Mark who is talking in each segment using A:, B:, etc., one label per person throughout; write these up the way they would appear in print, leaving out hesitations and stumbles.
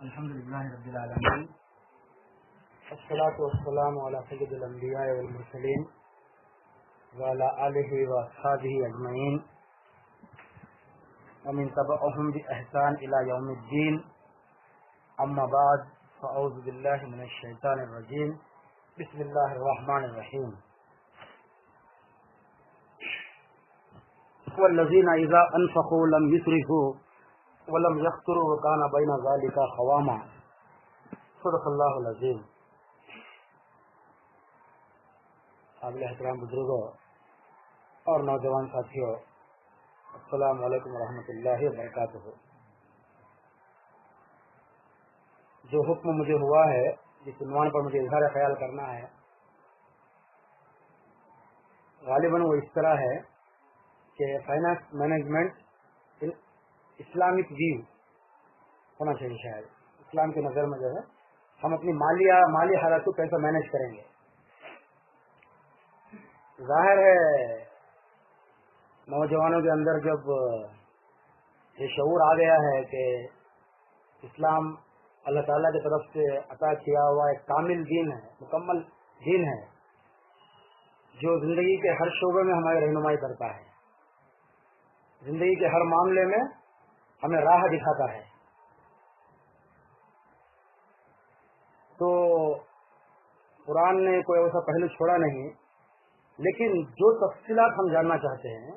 A: الحمد لله رب العالمين والصلاة والسلام على سيد الأنبياء والمرسلين وعلى آله وأصحابه أجمعين ومن تبعهم بإحسان إلى يوم الدين. أما بعد فأعوذ بالله من الشيطان الرجيم. بسم الله الرحمن الرحيم. والذين إذا أنفقوا لم يسرفوا ولم يقتروا وكان بين ذلك قواما. صدق اللہ العظیم. قابل احترام بزرگوں اور نوجوان ساتھیوں، السلام علیکم ورحمۃ اللہ وبرکاتہ. جو حکم مجھے ہوا ہے، جس عنوان پر مجھے اظہار خیال کرنا ہے، غالباً وہ اس طرح ہے کہ فائنانس مینجمنٹ اسلامک ویو ہونا چاہیے. شاید اسلام کے نظر میں جو ہے ہم اپنی مالی حالات کو کیسے مینج کریں گے. ظاہر ہے نوجوانوں کے اندر جب یہ شعور آ گیا ہے کہ اسلام اللہ تعالیٰ کی طرف سے عطا کیا ہوا ایک کامل دین ہے، مکمل دین ہے، جو زندگی کے ہر شعبے میں ہماری رہنمائی کرتا ہے، زندگی کے ہر معاملے میں ہمیں راہ دکھاتا ہے. تو قرآن نے کوئی ایسا پہلو چھوڑا نہیں، لیکن جو تفصیلات ہم جاننا چاہتے ہیں،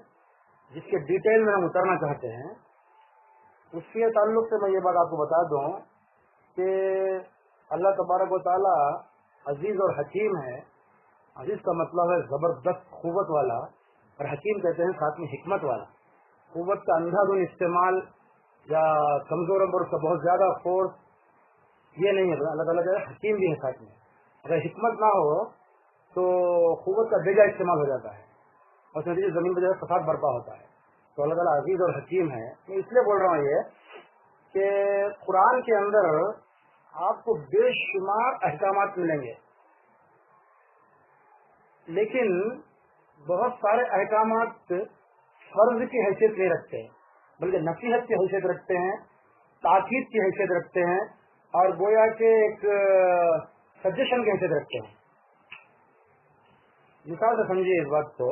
A: جس کے ڈیٹیل میں ہم اترنا چاہتے ہیں، اس کے تعلق سے میں یہ بات آپ کو بتا دوں کہ اللہ تبارک و تعالی عزیز اور حکیم ہے. عزیز کا مطلب ہے زبردست قوت والا، اور حکیم کہتے ہیں ساتھ میں حکمت والا. قوت کا اندھا دھند استعمال یا کمزوروں پر اس کا بہت زیادہ فورس، یہ نہیں ہے. اللہ تعالیٰ جو ہے حکیم بھی ہے ساتھ میں. اگر حکمت نہ ہو تو قوت کا بیجا استعمال ہو جاتا ہے اور اس نتیجے زمین پر جو ہے فساد برپا ہوتا ہے. تو اللہ تعالیٰ عزیز اور حکیم ہے. میں اس لیے بول رہا ہوں یہ کہ قرآن کے اندر آپ کو بے شمار احکامات ملیں گے، لیکن بہت سارے احکامات فرض کی حیثیت نہیں رکھتے، بلکہ نصیحت کی حیثیت رکھتے ہیں، تاکید کی حیثیت رکھتے ہیں، اور گویا کہ ایک سجیشن کی حیثیت رکھتے ہیں. مثال سے سمجھیے اس بات کو.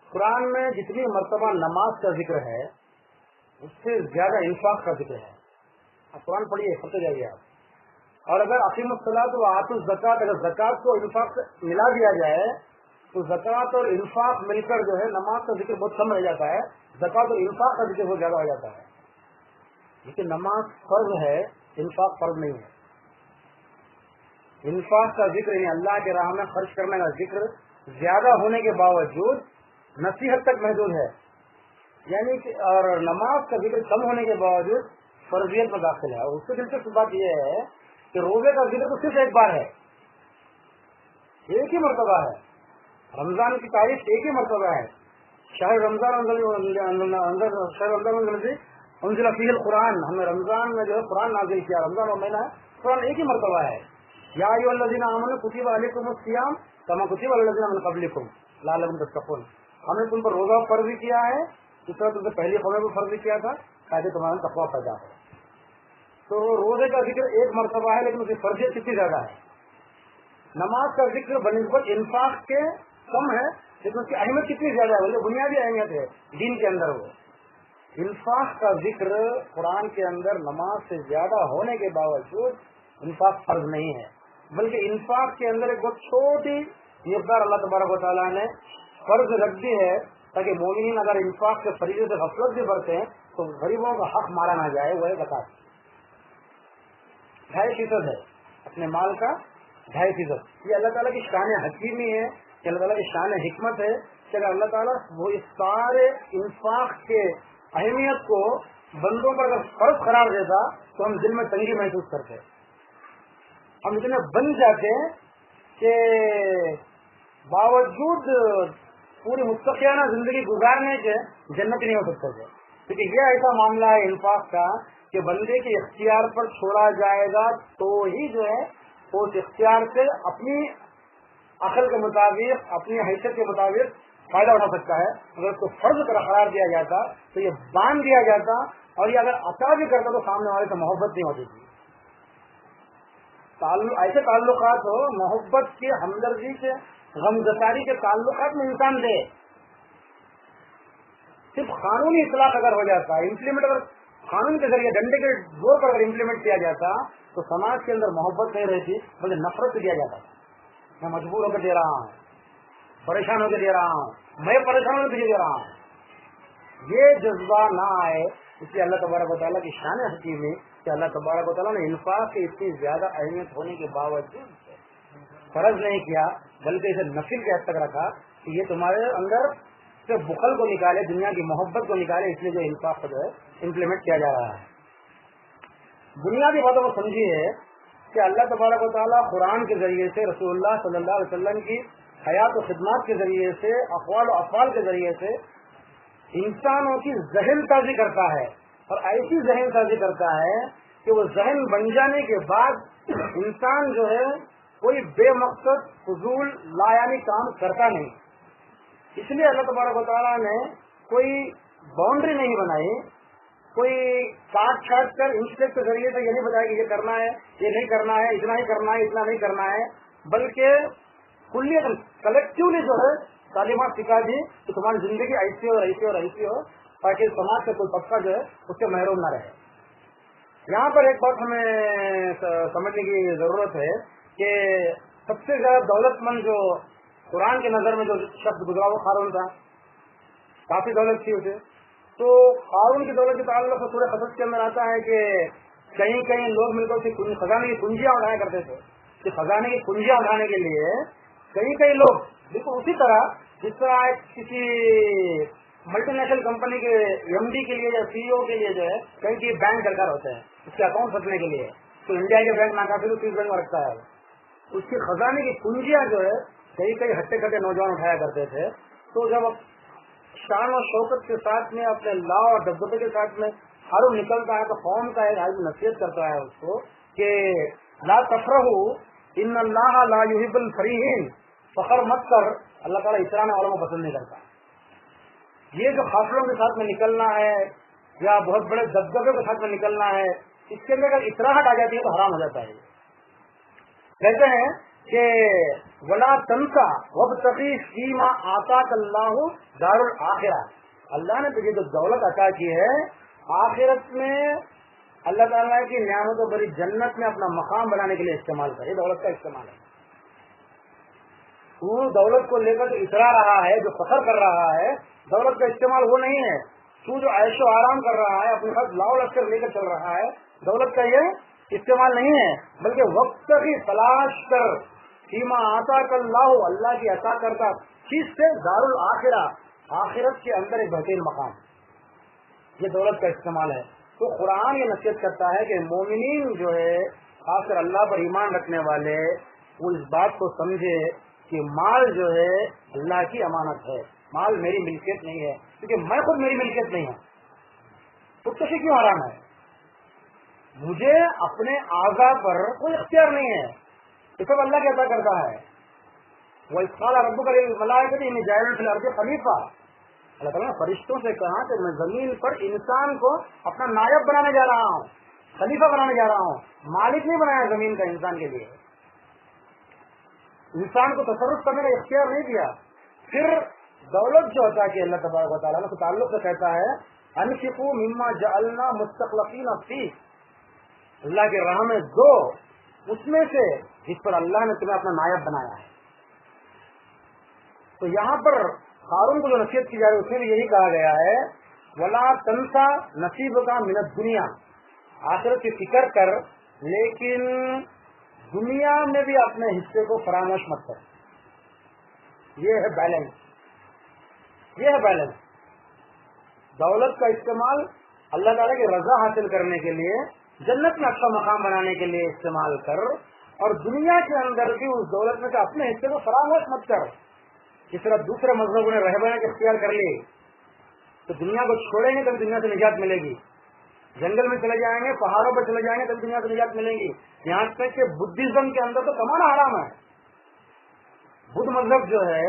A: قرآن میں جتنی مرتبہ نماز کا ذکر ہے اس سے زیادہ انفاق کا ذکر ہے. آپ قرآن پڑھیے، پڑھتے جائیے آپ. اور اگر اقیم الصلاۃ و آتوا الزکوٰۃ، اگر زکوٰۃ کو انفاق سے ملا دیا جائے تو زکوٰۃ اور انفاق مل کر جو ہے نماز کا ذکر بہت کم رہ جاتا ہے، زکوٰۃ اور انفاق کا ذکر بہت زیادہ ہو جاتا ہے. لیکن نماز فرض ہے، انفاق فرض نہیں ہے. انفاق کا ذکر یعنی اللہ کے راہ میں خرچ کرنے کا ذکر زیادہ ہونے کے باوجود نصیحت تک محدود ہے، یعنی کہ اور نماز کا ذکر کم ہونے کے باوجود فرضیت میں داخل ہے. اور اس سے دلچسپ بات یہ ہے کہ روزے کا ذکر تو صرف ایک بار ہے، ایک ہی مرتبہ ہے. رمضان کی تاریخ ایک ہی مرتبہ ہے. شہر رمضان انزل فیہ القرآن، ہم نے رمضان میں جو ہے قرآن نازل کیا. رمضان اور مہینہ ہے، قرآن ایک ہی مرتبہ ہے. یا ایھا الذین آمنوا کتب علیکم الصیام کما کتب علی الذین من قبلکم لعلکم تتقون. ہم نے تم پر روزہ فرض کیا ہے جس طرح تم سے پہلی قوموں کو فرض کیا تھا تاکہ تمہارا تقویٰ پیدا ہو. تو روزے کا ذکر ایک مرتبہ ہے، لیکن اس کی فرضیت کتنی زیادہ ہے. نماز کا ذکر بنسبت انفاق کے کم ہے، لیکن اس کی اہمیت کتنی زیادہ ہے، وہ بنیادی اہمیت ہے دین کے اندر. وہ انفاق کا ذکر قرآن کے اندر نماز سے زیادہ ہونے کے باوجود انفاق فرض نہیں ہے، بلکہ انفاق کے اندر ایک بہت چھوٹی مقدار اللہ تبارک و تعالیٰ نے فرض رکھ دی ہے تاکہ مومنین اگر انفاق کے فریضے سے غفلت بھی برتیں تو غریبوں کا حق مارا نہ جائے. وہ ہے زکوٰۃ. 2.5% ہے اپنے مال کا، 2.5%. یہ اللہ تعالیٰ کی شان حکیمی ہے، کہ اللہ تعالیٰ کی شان حکمت ہے کہ اگر اللہ تعالیٰ وہ اس سارے انفاق کے اہمیت کو بندوں پر اگر فرض قرار دیتا تو ہم دل میں تنگی محسوس کرتے. ہم اتنے بن جاتے کہ باوجود پوری مستقیانہ زندگی گزارنے کے جنت نہیں ہو سکتے تھے. کیونکہ یہ ایسا معاملہ ہے انفاق کا کہ بندے کے اختیار پر چھوڑا جائے گا تو ہی جو ہے اس اختیار سے اپنی عقل کے مطابق، اپنی حیثیت کے مطابق فائدہ اٹھا سکتا ہے. اگر اس کو فرض قرار دیا جاتا تو یہ باندھ دیا جاتا, اور یہ اگر عطا بھی کرتا تو سامنے والے سے محبت نہیں ہوتی تھی. ایسے تعلقات ہو, محبت کے, ہمدردی کے, غمگساری کے تعلقات میں انسان دے. صرف قانونی اطلاق اگر ہو جاتا, امپلیمنٹ اگر قانون کے ذریعے ڈنڈے کے زور پر اگر امپلیمنٹ کیا جاتا تو سماج کے اندر محبت نہیں رہتی بلکہ نفرت دیا جاتا. میں مجبور ہو کے دے رہا ہوں, پریشان ہو کے دے رہا ہوں, میں پریشان ہو کے دے رہا ہوں. یہ جذبہ نہ آئے, اس لیے اللہ تبارک و تعالیٰ کی شان حکیم ہے کہ اللہ تبارک و تعالیٰ نے انفاق کی اتنی زیادہ اہمیت ہونے کے باوجود فرض نہیں کیا بلکہ اسے نفل کے حد تک رکھا کہ یہ تمہارے اندر سے بخل کو نکالے, دنیا کی محبت کو نکالے. اس لیے جو انفاق کو جو ہے امپلیمنٹ کیا جا رہا ہے. بنیادی باتوں کو سمجھیے کہ اللہ تبارک و تعالیٰ قرآن کے ذریعے سے, رسول اللہ صلی اللہ علیہ وسلم کی حیات و خدمات کے ذریعے سے, اقوال و افعال کے ذریعے سے انسانوں کی ذہن سازی کرتا ہے, اور ایسی ذہن سازی کرتا ہے کہ وہ ذہن بن جانے کے بعد انسان جو ہے کوئی بے مقصد فضول لایانی کام کرتا نہیں. اس لیے اللہ تبارک و تعالیٰ نے کوئی باؤنڈری نہیں بنائی, کوئی کاٹ چھاٹ کر انسٹرکٹ کے ذریعے سے یہ نہیں بتایا کہ یہ کرنا ہے, یہ نہیں کرنا ہے, اتنا ہی کرنا ہے, اتنا نہیں کرنا ہے, بلکہ کلیت کلیکٹیولی جو ہے تعلیمات سکھا دی کہ تمہاری زندگی ایسی اور ایسی اور ایسی ہو تاکہ سماج کا کوئی طبقہ جو ہے اس سے محروم نہ رہے. یہاں پر ایک بات ہمیں سمجھنے کی ضرورت ہے کہ سب سے زیادہ دولت مند جو قرآن کے نظر میں جو شخص گزرا وہ قارون تھا. کافی دولت تھی اسے. تو قارون کی دولت کے تعلق سے سورہ قصص کے اندر آتا ہے کہ کہیں کہیں لوگ مل کر خزانے کی کنجیاں اٹھایا کرتے تھے. کہ خزانے کی کنجیاں اٹھانے کے لیے کئی کئی لوگ بالکل اسی طرح جس طرح کسی ملٹی نیشنل کمپنی کے ایم ڈی کے لیے یا سی او کے لیے جو ہے کہیں کہ بینک درکار ہوتے ہیں اس کے اکاؤنٹ رکھنے کے لیے, تو انڈیا کے بینک ناکافی تو اس بینک میں رکھتا ہے. اس کی خزانے کی کنجیاں جو ہے کئی کئی ہٹے کٹے نوجوان اٹھایا کرتے تھے. تو جب شان و شوکت کے ساتھ میں اپنے لا اور دبدبے کے ساتھ میں ہارون نکلتا ہے تو قوم کا ایک آدمی نصیحت کرتا ہے اس کو کہ لا تفرحوا ان اللہ لا یحب الفریحین, فخر مت کر, اللہ تعالیٰ اسرانے والوں کو پسند نہیں کرتا. یہ جو قافلوں کے ساتھ میں نکلنا ہے یا بہت بڑے دبدبے کے ساتھ میں نکلنا ہے, اس کے اندر اگر اطراحت آ جاتی ہے تو حرام ہو جاتا ہے. کہتے ہیں کہ ولا تنسا وابتغی فیما آتاک اللہ دار الآخرہ, اللہ نے تجھے جو دولت عطا کی ہے آخرت میں اللہ تعالیٰ کی نعمتوں بری جنت میں اپنا مقام بنانے کے لیے استعمال کر. یہ دولت کا استعمال ہے. تو دولت کو لے کر جو اترا رہا ہے, جو فخر کر رہا ہے, دولت کا استعمال وہ نہیں ہے. تو جو عیش و آرام کر رہا ہے, اپنے ساتھ لاؤ لشکر لے کر چل رہا ہے, دولت کا یہ استعمال نہیں ہے, بلکہ وقت کی تلاش کر فیما آتاک اللہ, اللہ کی عطا کرتا چیز سے دار الآخرہ, آخرت کے اندر ایک بہترین مقام, یہ دولت کا استعمال ہے. تو قرآن یہ نصیحت کرتا ہے کہ مومنین جو ہے خاص کر اللہ پر ایمان رکھنے والے وہ اس بات کو سمجھے کہ مال جو ہے اللہ کی امانت ہے, مال میری ملکیت نہیں ہے, کیونکہ میں خود میری ملکیت نہیں ہوں. تو کسی کیوں حرام ہے؟ مجھے اپنے اعضاء پر کوئی اختیار نہیں ہے, یہ سب اللہ کے عطا کرتا ہے. وہ اس قال ربک للملائکۃ انی جاعل فی الارض خلیفہ, اللہ تعالیٰ نے فرشتوں سے کہا کہ میں زمین پر انسان کو اپنا نائب بنانے جا رہا ہوں, خلیفہ بنانے جا رہا ہوں. مالک نہیں بنایا زمین کا انسان کے لیے, انسان کو تصرف کرنے کا اختیار نہیں دیا. پھر دولت جو ہوتا ہے کہ اللہ تبارک و تعالیٰ نے تعلق سے کہتا ہے انفقوا مما جعلنا مستخلفین فیہ, اللہ کے راہ میں دو اس میں سے جس پر اللہ نے تمہیں اپنا نائب بنایا ہے. تو یہاں پر قارون کو جو نصیحت کی جا رہی ہے اس میں بھی یہی کہا گیا ہے ولا تنسا نصیب کا من الدنیا, آخرت کی فکر کر لیکن دنیا میں بھی اپنے حصے کو فراموش مت کر. یہ ہے بیلنس, یہ ہے بیلنس. دولت کا استعمال اللہ تعالیٰ کی رضا حاصل کرنے کے لیے, جنت میں اچھا مقام بنانے کے لیے استعمال کر, اور دنیا کے اندر بھی اس دولت میں سے اپنے حصے کو فراموش مت کر. جس طرح دوسرے مذہبوں نے رہبروں کے اختیار کر لیے تو دنیا کو چھوڑیں گے تب دنیا سے نجات ملے گی, جنگل میں چلے جائیں گے, پہاڑوں پر چلے جائیں گے تب دنیا سے نجات ملے گی. یہاں تک کہ بدھزم کے اندر تو کمانا حرام ہے. بدھ مذہب جو ہے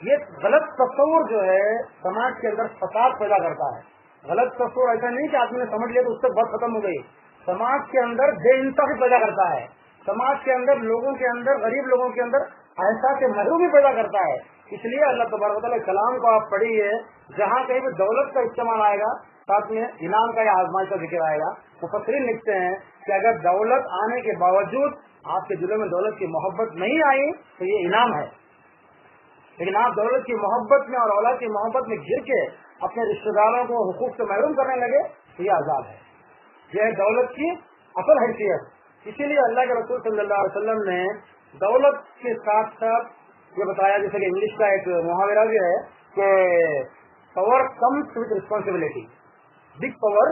A: یہ غلط تصور جو ہے سماج کے اندر فساد پیدا کرتا ہے. غلط تصور ایسا نہیں کہ آدمی نے سمجھ لیا تو اس سے بات ختم ہو گئی. سماج کے اندر بے انصافی پیدا کرتا ہے. سماج کے اندر لوگوں کے اندر غریب لوگوں کے اندر احساس محرومی پیدا کرتا ہے. اس لیے اللہ تبارک و تعالیٰ کلام کو آپ پڑھیے, جہاں کہیں بھی دولت کا استعمال آئے گا ساتھ میں انعام کا یا آزمائش کا ذکر آئے گا. مفسرین لکھتے ہیں کہ اگر دولت آنے کے باوجود آپ کے دلوں میں دولت کی محبت نہیں آئی تو یہ انعام ہے, لیکن آپ دولت کی محبت میں اور اولاد کی محبت میں گر کے اپنے رشتے داروں کو حقوق سے محروم کرنے لگے تو یہ عذاب ہے. یہ ہے دولت کی اصل حیثیت. اسی لیے اللہ کے رسول صلی اللہ علیہ وسلم نے دولت کے ساتھ ساتھ یہ بتایا, جیسے کہ انگلش کا ایک محاورہ بھی ہے کہ power comes with responsibility, big power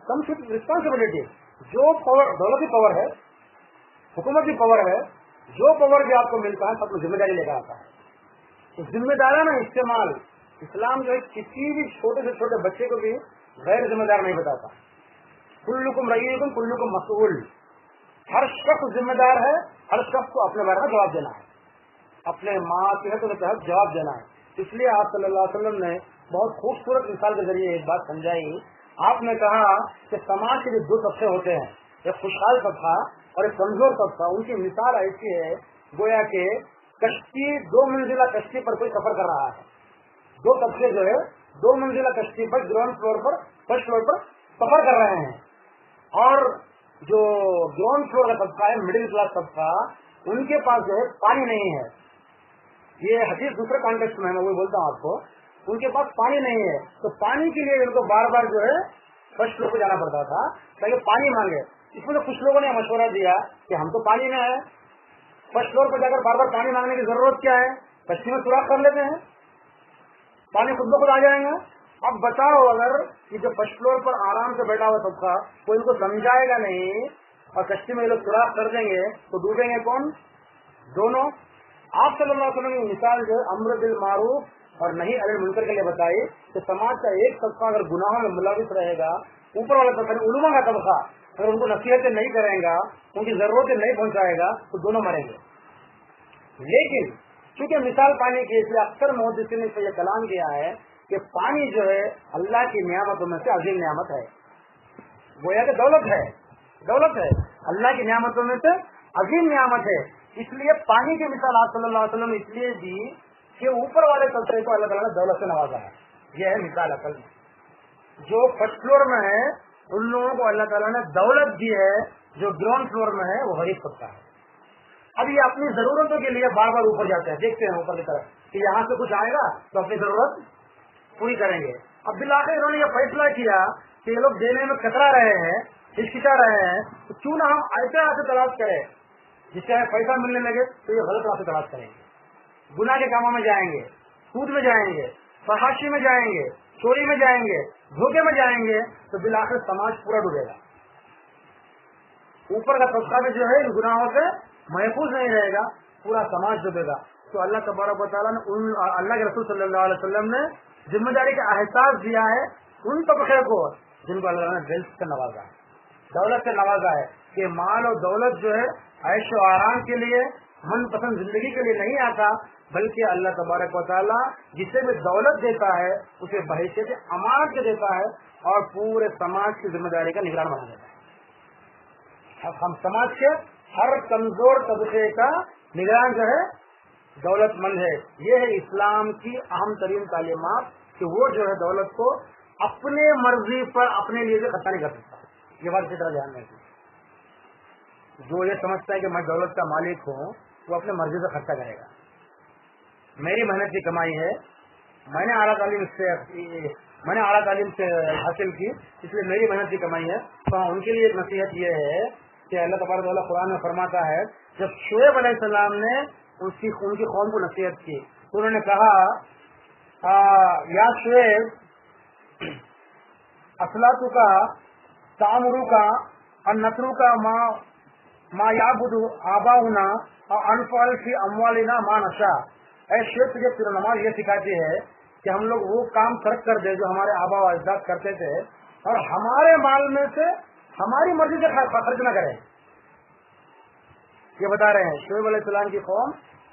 A: comes with responsibility. جو پاور دولت کی پاور ہے, حکومت کی پاور ہے, جو پاور بھی آپ کو ملتا ہے سب کو ذمہ داری لے کر آتا ہے. تو ذمہ دارانہ استعمال اسلام جو ہے کسی بھی چھوٹے سے چھوٹے بچے کو بھی غیر ذمہ دار نہیں بتاتا. کلکم رعیکم کلکم مسئول, ہر شخص ذمہ دار ہے, ہر شخص کو اپنے بارے میں جواب دینا ہے, اپنے ماتحت کے تحت جواب دینا ہے. اس لیے آپ صلی اللہ علیہ وسلم نے بہت خوبصورت مثال کے ذریعے ایک بات سمجھائی. آپ نے کہا کہ سماج کے جو دو طبقے ہوتے ہیں, ایک خوشحال طبقہ اور ایک کمزور طبقہ, ان کی مثال ایسی ہے گویا کہ کشتی, 2 منزلہ کشتی پر کوئی سفر کر رہا ہے. دو طبقے جو ہے 2 منزلہ کشتی پر گراؤنڈ فلور پر فرسٹ فلور پر سفر کر رہے ہیں, اور جو گراؤنڈ فلور کا طبقہ ہے, مڈل کلاس طبقہ, ان کے پاس جو ہے پانی نہیں ہے. یہ حدیث دوسرے کانٹیکسٹ میں ہے, میں وہی بولتا ہوں آپ کو. ان کے پاس پانی نہیں ہے تو پانی کے لیے ان کو بار بار جو ہے فرسٹ فلور پہ جانا پڑتا تھا تاکہ پانی مانگے. اس میں تو کچھ لوگوں نے مشورہ دیا کہ ہم تو پانی میں ہے, فرسٹ فلور پہ جا کر بار بار پانی مانگنے کی ضرورت کیا ہے, کشتی میں سوراخ کر لیتے ہیں, پانی خود بخود آ جائیں گے. اب بتاؤ اگر یہ جو فرسٹ فلور پر آرام سے بیٹھا ہوا طبقہ کوئی ان کو سمجھائے گا نہیں اور کشتی میں یہ لوگ سوراخ کر دیں گے تو ڈوبیں گے کون؟ دونوں. آپ صلی اللہ علیہ وسلم کی مثال جو امر بالمعروف اور نہیں علی المنکر کے لیے بتائی کہ سماج کا ایک طبقہ اگر گناہوں میں ملوث رہے گا, اوپر والا طبقہ علماء کا طبقہ اگر ان کو نصیحتیں نہیں کرے گا, ان کی ضرورتیں نہیں پہنچائے گا تو دونوں مریں گے. لیکن چونکہ مثال پانی کی اس لیے اکثر محدثین نے یہ کلام کیا ہے کہ پانی جو ہے اللہ کی نعمتوں میں سے عظیم نعمت ہے, گویا کہ دولت ہے, دولت ہے اللہ کی نعمتوں میں سے عظیم نعمت ہے. اس لیے پانی کی مثال آپ صلی اللہ علیہ وسلم نے اس لیے دی کہ اوپر والے طبقے کو اللہ تعالیٰ نے دولت سے نوازا ہے. یہ ہے مثال اصل میں. جو فرسٹ فلور میں ہے ان لوگوں کو اللہ تعالیٰ نے دولت دی ہے, جو گراؤنڈ فلور میں ہے وہ غریب طبقہ ہے. اب یہ اپنی ضرورتوں کے لیے بار بار اوپر جاتے ہیں, دیکھتے ہیں اوپر کی طرف کہ یہاں سے کچھ آئے گا تو اپنی ضرورت پوری کریں گے. اب بالآخر انہوں نے یہ فیصلہ کیا کہ یہ لوگ دینے میں کترا رہے ہیں, ہچکچا رہے ہیں, تو کیوں نہ ہم ایسے راستے تلاش کریں جس سے ہمیں پیسہ ملنے لگے, تو یہ غلط راستے تلاش کریں گے, گناہ کے کاموں میں جائیں گے, سود میں جائیں گے, فحاشی میں جائیں گے, چوری میں جائیں گے, دھوکے میں جائیں گے, تو بالآخر سماج پورا ڈوبے گا. اوپر کا طبقہ بھی جو ہے ان گناہوں سے محفوظ نہیں رہے گا, پورا سماج ڈوبے گا. تو اللہ تبارک و تعالیٰ نے اللہ کے رسول صلی اللہ علیہ وسلم نے ذمہ داری کا احساس دیا ہے ان طبقے کو جن کو اللہ نے ویلتھ سے نوازا ہے, دولت سے نوازا ہے, کہ مال اور دولت جو ہے عیش و آرام کے لیے, من پسند زندگی کے لیے نہیں آتا, بلکہ اللہ تبارک و تعالیٰ جسے بھی دولت دیتا ہے اسے بحیثیت امانت کے دیتا ہے اور پورے سماج کی ذمہ داری کا نگران بنا دیتا ہے. ہم سماج کے ہر کمزور طبقے کا نگران جو ہے دولت مند ہے. یہ ہے اسلام کی اہم ترین تعلیمات کہ وہ جو ہے دولت کو اپنے مرضی پر اپنے لیے بھی خرچہ نہیں کر سکتا. یہ بات اسی طرح دھیان رکھیں. جو یہ سمجھتا ہے کہ میں دولت کا مالک ہوں وہ اپنے مرضی سے خرچہ کرے گا. میری محنت کی کمائی ہے, میں نے اعلیٰ تعلیم سے حاصل کی, اس لیے میری محنت کی کمائی ہے. تو ان کے لیے ایک نصیحت یہ ہے کہ اللہ تبارک و تعالیٰ قرآن میں فرماتا ہے, جب شعیب علیہ السلام نے ان کی قوم کو نصیحت کی تو انہوں نے کہا یا شعیب اصلاۃ کا تعمرو کا اور نثرو کا ما یعبد آباؤنا اور انفعل فی اموالنا ما نشاء. اے شعیب تجھے سورہ نماز یہ سکھاتی ہے کہ ہم لوگ وہ کام ترک کر دیں جو ہمارے آبا و اجداد کرتے تھے اور ہمارے مال میں سے ہماری مرضی سے خرچ نہ کریں. یہ بتا رہے ہیں شعیب علیہ السلام کی قوم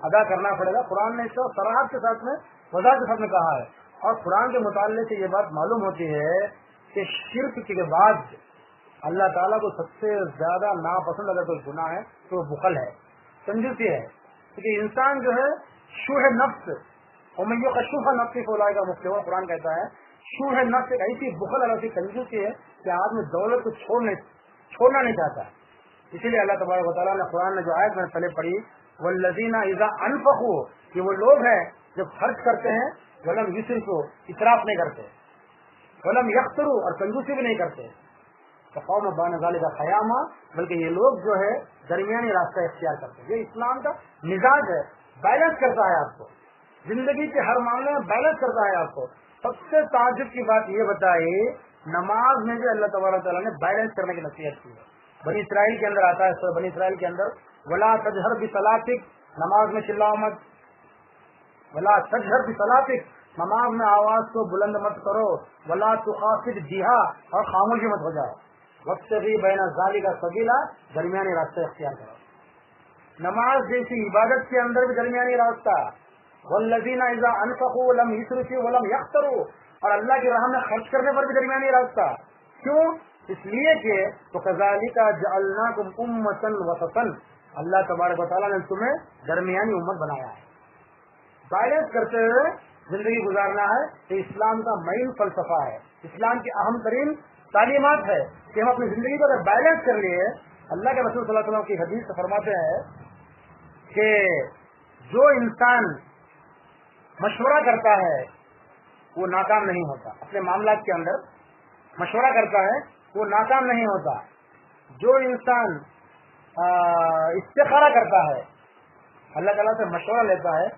A: ادا کرنا پڑے گا. قرآن نے اس کو صراحت کے ساتھ میں وضاحت کے ساتھ میں کہا ہے. اور قرآن کے مطالعے سے یہ بات معلوم ہوتی ہے کہ شرک کے بعد اللہ تعالیٰ کو سب سے زیادہ ناپسند اگر کوئی گناہ ہے تو وہ بخل ہے, کنجوسی ہے. کیونکہ انسان جو ہے شوہ نفس امیوں کا شوہ نفس فولائے کا مسلم قرآن کہتا ہے شوہ نفس ایک ایسی بخل اور ایسی کنجوسی ہے کہ آدمی دولت کو چھوڑنا نہیں چاہتا. اسی لیے اللہ تبارک و تعالیٰ نے قرآن نے جو آیت میں پہلے پڑھی والذین اذا انفقوا, کہ وہ لوگ ہیں جب خرچ کرتے ہیں ولم یسرفوا, اسراف نہیں کرتے, ولم یقتروا, اور کنجوسی بھی نہیں کرتے, قوم بین ذالک قیاما, بلکہ یہ لوگ جو ہے درمیانی راستہ اختیار کرتے ہیں. یہ اسلام کا مزاج ہے, بیلنس کرتا ہے آپ کو, زندگی کے ہر معاملے میں بیلنس کرتا ہے آپ کو. سب سے تعجب کی بات یہ بتائی نماز میں بھی اللہ تبارک تعالیٰ نے بیلنس کرنے کی نصیحت کی ہے. بنی اسرائیل کے اندر آتا ہے, بنی اسرائیل کے اندر ولا تجہر بصلاتک, نماز میں چلاؤ مت, ولا تجہر بصلاتک, نماز میں آواز کو بلند مت کرو, ولا تخافت بہا, اور خاموشی مت ہو جاؤ, وابتغی بین ذالک سبیلا, درمیانی راستہ اختیار کرو. نماز جیسی عبادت کے اندر بھی درمیانی راستہ, والذین اذا انفقوا لم یسرفوا ولم یقتروا, اور اللہ کی راہ میں خرچ کرنے پر بھی درمیانی راستہ. کیوں؟ اس لیے کہ وَكَذَلِكَ جَعَلْنَاكُمْ أُمَّةً وَسَطًا, اللہ تبارک و تعالیٰ نے تمہیں درمیانی امت بنایا ہے. بیلنس کرتے ہوئے زندگی گزارنا ہے, یہ اسلام کا مین فلسفہ ہے, اسلام کی اہم ترین تعلیمات ہے کہ ہم اپنی زندگی کو اگر بیلنس کر لیے. اللہ کے رسول صلی اللہ علیہ وسلم کی حدیث سے فرماتے ہیں کہ جو انسان مشورہ کرتا ہے وہ ناکام نہیں ہوتا, اپنے معاملات کے اندر مشورہ کرتا ہے وہ ناکام نہیں ہوتا. جو انسان استخارہ کرتا ہے, اللہ تعالیٰ سے مشورہ لیتا ہے,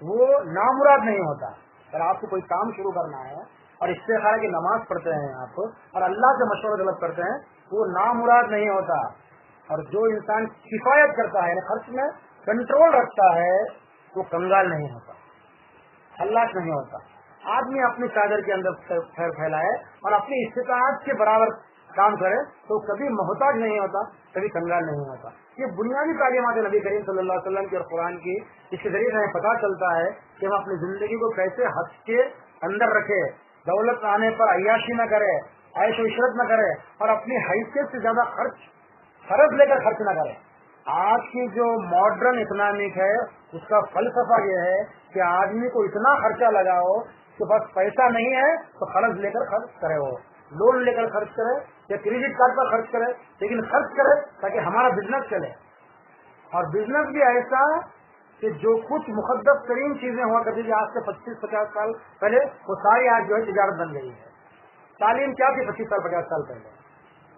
A: وہ نامراد نہیں ہوتا. اگر آپ کو کوئی کام شروع کرنا ہے اور استخارہ کی نماز پڑھتے ہیں آپ اور اللہ سے مشورہ طلب کرتے ہیں, وہ نامراد نہیں ہوتا. اور جو انسان کفایت کرتا ہے, یعنی خرچ میں کنٹرول رکھتا ہے, وہ کنگال نہیں ہوتا, ہلاک نہیں ہوتا. آدمی اپنی چادر کے اندر پھیر پھیلائے اور اپنی استطاعت کے برابر کام کرے تو کبھی محتاج نہیں ہوتا, کبھی کنگال نہیں ہوتا. یہ بنیادی تعلیمات نبی کریم صلی اللہ علیہ وسلم کی اور قرآن کی, اس کے ذریعے سے ہمیں پتہ چلتا ہے کہ ہم اپنی زندگی کو کیسے حد کے اندر رکھے, دولت آنے پر عیاشی نہ کرے, عیش و عشرت نہ کرے, اور اپنی حیثیت سے زیادہ فرض لے کر خرچ نہ کرے. آج کی جو ماڈرن اکنامک ہے اس کا فلسفہ یہ ہے کہ آدمی کو اتنا خرچہ لگاؤ کہ بس پیسہ نہیں ہے تو قرض لے کر خرچ کرے, وہ لون لے کر خرچ کرے یا کریڈٹ کارڈ پر خرچ کرے, لیکن خرچ کرے تاکہ ہمارا بزنس چلے. اور بزنس بھی ایسا کہ جو کچھ مقدس ترین چیزیں ہوا کرتی تھی آج سے 25-50 سال پہلے, وہ ساری آج جو ہے تجارت بن گئی ہے. تعلیم کیا تھی 25-50 سال پہلے؟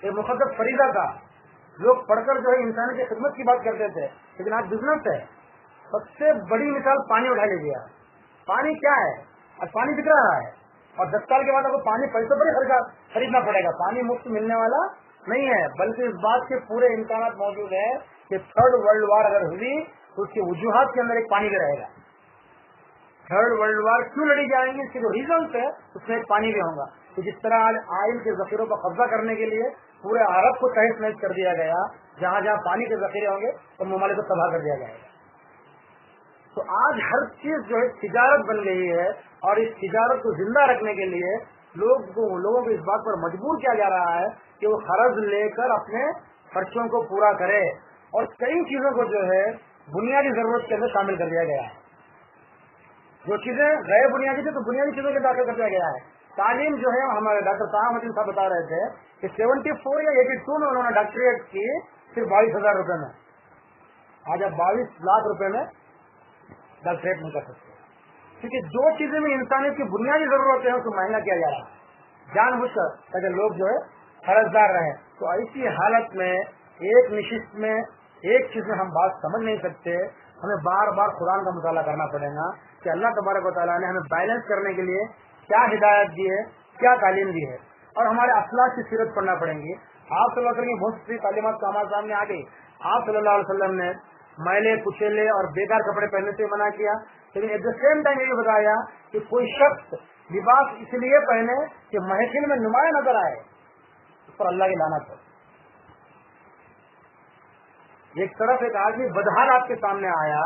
A: ایک مقدس فریضہ تھا, لوگ پڑھ کر جو ہے انسان کی خدمت کی بات کرتے تھے, لیکن آج بزنس ہے. سب سے بڑی مثال پانی اٹھا لیجیے. پانی کیا ہے؟ آج پانی بک رہا ہے, اور 10 سال کے بعد آپ کو پانی پیسوں پر ہی خریدنا پڑے گا. پانی مفت ملنے والا نہیں ہے, بلکہ اس بات کے پورے امکانات موجود ہیں کہ 3rd ورلڈ وار اگر ہوئی تو اس کی وجوہات کے اندر ایک پانی بھی رہے گا. 3rd ورلڈ وار کیوں لڑی جائیں گی, اس کے جو ریزنس ہے اس میں ایک پانی بھی ہوگا. کہ جس طرح آج آئل کے ذخیروں پر قبضہ کرنے کے لیے پورے عرب کو تحس نحس کر دیا گیا, جہاں جہاں پانی کے ذخیرے ہوں گے ان ممالک کو تباہ کر دیا جائے گا. تو آج ہر چیز جو ہے تجارت بن گئی ہے, اور اس تجارت کو زندہ رکھنے کے لیے لوگوں کو اس بات پر مجبور کیا جا رہا ہے کہ وہ قرض لے کر اپنے خرچوں کو پورا کرے, اور کئی چیزوں کو جو ہے بنیادی ضرورت کے اندر شامل کر دیا گیا ہے. جو چیزیں غیر بنیادی تھی تو بنیادی چیزوں کے داخل کر دیا گیا ہے. تعلیم جو ہے, ہمارے ڈاکٹر صاحب مدین صاحب بتا رہے تھے کہ 74 یا 82 میں انہوں نے ڈاکٹریٹ کی صرف 22,000 روپے میں. آج آپ 22 لاکھ روپے میں ڈاکٹریٹ نہیں کر سکتے, کیونکہ جو چیزیں بھی انسانیت کی بنیادی ضرورت ہے اس کو مہنگا کیا جا رہا ہے جان بوجھ کر, تاکہ لوگ جو ہے قرضدار رہیں. تو ایسی حالت میں ایک نشست میں ایک چیز میں ہم بات سمجھ نہیں سکتے, ہمیں بار بار قرآن کا مطالعہ کرنا پڑے گا کہ اللہ تبارک و تعالیٰ نے ہمیں بیلنس کرنے کے لیے کیا ہدایت دی ہے, کیا تعلیم دی ہے, اور ہمارے اخلاق کی سیرت پڑھنا پڑیں گی. آپ صلی اللہ علیہ وسلم کی بہت سی تعلیمات کا ہمارے سامنے آ گئی. آپ صلی اللہ علیہ وسلم نے میلے کچیلے اور بیکار کپڑے پہننے سے منع کیا, لیکن ایٹ دا سیم ٹائم یہ بھی بتایا کہ کوئی شخص لباس اس لیے پہنے کہ محفل میں نمایاں نظر آئے, اس پر اللہ کی لعنت ہے. ایک طرف ایک آدمی بدحال آپ کے سامنے آیا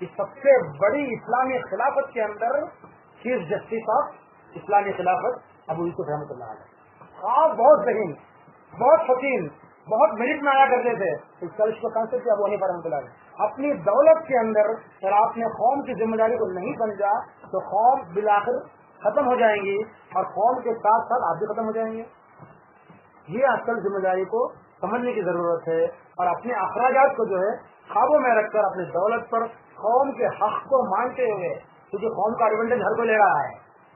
A: کہ سب سے بڑی اسلامی خلافت کے اندر چیف جسٹس آف اسلامی خلافت ابو یوسف رحمۃ اللہ علیہ، آپ بہت ذہین، بہت حکیم، بہت میرٹ میں آیا کرتے تھے. اس کا کانسیپٹ ابو حنیفہ رحمۃ اللہ علیہ. اپنی دولت کے اندر اگر آپ نے قوم کی ذمہ داری کو نہیں سمجھا تو قوم بالآخر ختم ہو جائیں گی اور قوم کے ساتھ ساتھ آپ بھی ختم ہو جائیں گے. یہ اصل ذمہ داری کو سمجھنے کی ضرورت ہے اور اپنے اخراجات کو جو ہے خوابوں میں رکھ کر اپنی دولت پر قوم کے حق کو مانتے ہوئے، کیونکہ قوم کا ایڈوانٹیج ہر کوئی لے رہا ہے،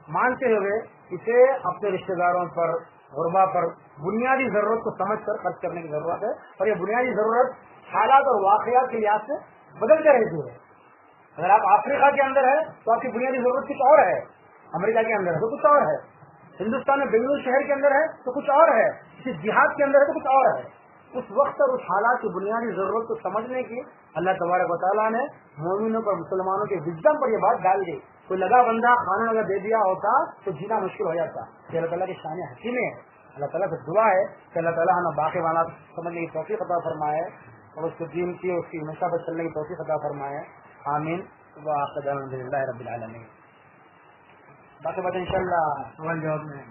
A: مانتے ہوئے اسے اپنے رشتہ داروں پر، غربا پر بنیادی ضرورت کو سمجھ کر خرچ کرنے کی ضرورت ہے. اور یہ بنیادی ضرورت حالات اور واقعات کے لحاظ سے بدلتے رہتی ہے. اگر آپ افریقہ کے اندر ہے تو آپ کی بنیادی ضرورت کچھ اور ہے، امریکہ کے اندر ہے تو کچھ اور ہے، ہندوستان میں بنگلور شہر کے اندر ہے تو کچھ اور ہے، کسی دیہات کے اندر ہے تو کچھ اور ہے. اس وقت اور اس حالات کی بنیادی ضرورت کو سمجھنے کی اللہ تبارک و تعالیٰ نے مومنوں پر، مسلمانوں کے وژڈم پر یہ بات ڈال دی. کوئی لگا بندہ کھانا لگا دے دیا ہوتا تو جینا مشکل ہو جاتا. یہ اللہ تعالیٰ کی شان حکیم ہے. اللہ تعالیٰ سے دعا ہے کہ اللہ تعالیٰ ہمیں باقی والا سمجھنے کی توفیق عطا فرمائے اور اس کے دین کی، اس کی ہمیشہ پر چلنے کی توفیق عطا فرمائے. آمین. الحمدللہ رب العالمین. باقی بات انشاءاللہ سوال جواب میں